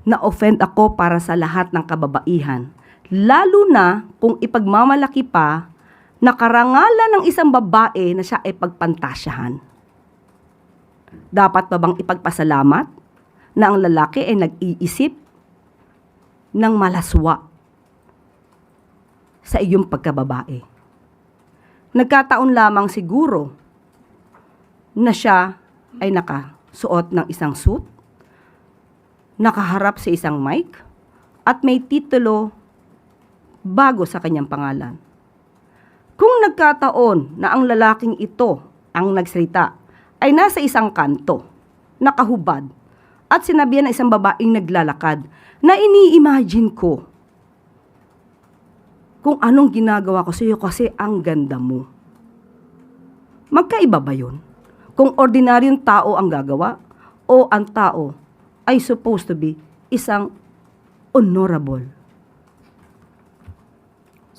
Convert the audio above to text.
Na-offend ako para sa lahat ng kababaihan, lalo na kung ipagmamalaki pa na karangalan ng isang babae na siya ay pagpantasyahan. Dapat ba bang ipagpasalamat na ang lalaki ay nag-iisip ng malaswa sa iyong pagkababae? Nagkataon lamang siguro na siya ay nakasuot ng isang suit, nakaharap sa isang mic, at may titulo bago sa kanyang pangalan. Kung nagkataon na ang lalaking ito ang nagsalita ay nasa isang kanto, nakahubad, at sinabihan ng isang babaeng naglalakad na ini-imagine ko kung anong ginagawa ko sa iyo kasi ang ganda mo. Magkaiba ba yun? Kung ordinaryong tao ang gagawa o ang tao ay supposed to be isang honorable